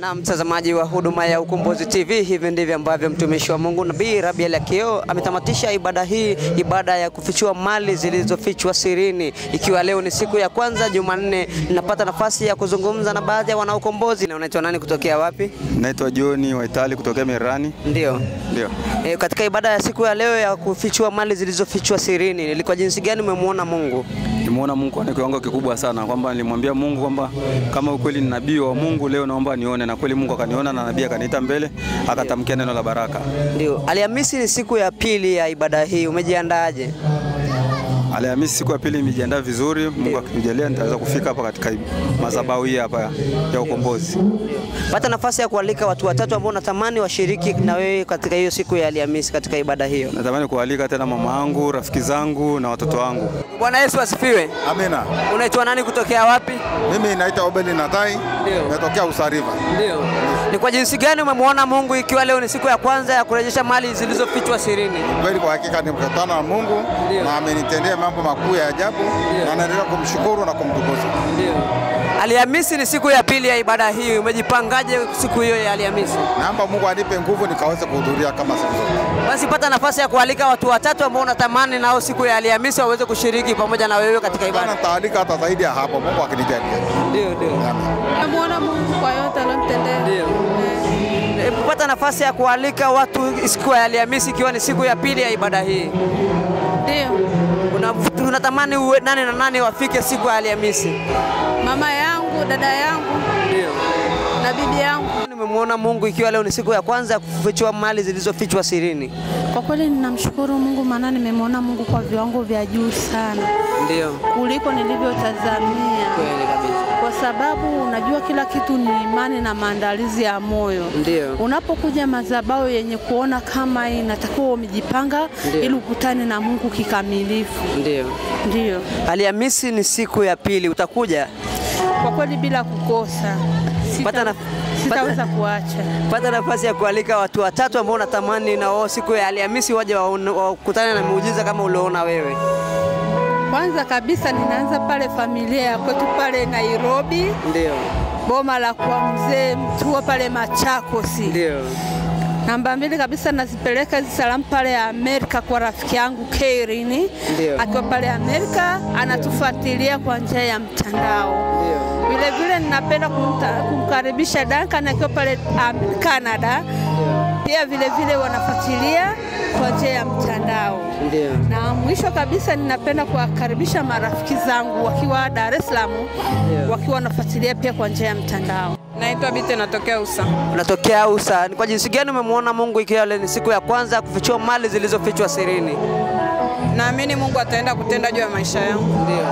Na mtazamaji wa huduma ya Ukombozi TV, hivi ndivyo ambavyo mtumishi wa Mungu Nabii Rabiel Akiyo ametamatisha ibada hii, ibada ya kufichua mali zilizofichwa sirini. Ikiwa leo ni siku ya kwanza Jumanne, napata nafasi ya kuzungumza na baadhi ya wanaukombozi. Na unaitwa nani, kutokea wapi? Naitwa John Waitali kutokea Merani. Ndio. Katika ibada ya siku ya leo ya kufichua mali zilizofichwa sirini, ilikuwa jinsi gani umemuona Mungu? Nimeona Mungu kwa kiwango kikubwa sana, kwamba nilimwambia Mungu kwamba kama ukweli ni nabii wa Mungu leo naomba nione, na kweli Mungu akaniona na nabii akaniita mbele akatamkia neno la baraka. Ndio. Alhamisi ni siku ya pili ya ibada hii, umejiandaaje? Alhamisi siku ya pili nimejiandaa vizuri, Mungu akinijalia nitaweza kufika hapa katika madhabahu hii hapa ya Ukombozi. Pata nafasi ya kualika watu watatu ambao natamani washiriki na wewe katika hiyo siku ya Alhamisi katika ibada hiyo. Natamani kualika tena mama yangu, rafiki zangu na watoto wangu. Bwana Yesu asifiwe. Amina. Unaitwa nani, kutokea wapi? Mimi naitwa Obedi Natai. Natokea Usariva. Ndio. Ni kwa jinsi gani umemwona Mungu ikiwa leo ni siku ya kwanza ya kurejesha mali zilizofichwa sirini? Kweli kwa hakika nimekutana na Mungu na amenitendea mambo makuu ya ajabu na naendelea kumshukuru na kumtukuza. Ndio. Alhamisi ni siku ya pili ya ibada hii, umejipangaje siku hiyo ya Alhamisi? Naomba Mungu anipe nguvu nikaweze kuhudhuria kama siku zote. Basi pata nafasi ya kualika watu watatu ambao unatamani nao siku ya Alhamisi waweze kushiriki pamoja na wewe katika ibada. Nitaalika hata zaidi ya hapo, Mungu akinijalia. Ndio. Namuona Mungu kwa yote aliyotendea. Ndio. Pata nafasi ya kualika watu siku ya Alhamisi ikiwa ni siku ya pili ya ibada hii. Ndio. Unatamani uwe nani na nani wafike siku ya Alhamisi? Mama yangu, dada yangu. Ndio. Na bibi yangu. Nimemuona Mungu ikiwa leo ni siku ya kwanza ya kufichua mali zilizofichwa sirini. Kwa kweli ninamshukuru Mungu, maana nimemuona Mungu kwa viwango vya juu sana. Ndio. Kuliko nilivyotazamia. Kweli kabisa. Kwa sababu unajua kila kitu ni imani na maandalizi ya moyo. Ndio. Unapokuja madhabahu yenye kuona kama inatakiwa umejipanga ili ukutane na Mungu kikamilifu. Ndio. Alhamisi ni siku ya pili, utakuja? Kwa kweli bila kukosa. Sitaweza kuacha. Pata nafasi ya kualika watu watatu ambao unatamani na wao siku ya Alhamisi waje wakutane na muujiza kama uliona wewe. Kwanza kabisa ninaanza pale familia ya kwetu pale Nairobi. Ndio. Boma la kwa mzee Mtua pale Machakos. Ndio. Namba 2 kabisa nazipeleka hizi salamu pale Amerika kwa rafiki yangu Karen. Akiwa pale Amerika anatufuatilia kwa njia ya mtandao. Ndio. Vile ninapenda kumkaribisha Duncan akiwa pale Canada. Pia vile wanafuatilia kwa njia ya mtandao. Ndio. Na mwisho kabisa ninapenda kuwakaribisha marafiki zangu wakiwa Dar es Salaam, wakiwa wanafuatilia pia kwa njia ya mtandao. Naitwa Bite, natokea Usa. Unatokea Usa. Ni kwa jinsi gani umemuona Mungu ikiwa leo ni siku ya kwanza kufichua mali zilizofichwa sirini? Naamini Mungu ataenda kutenda juu ya maisha yangu. Ndio.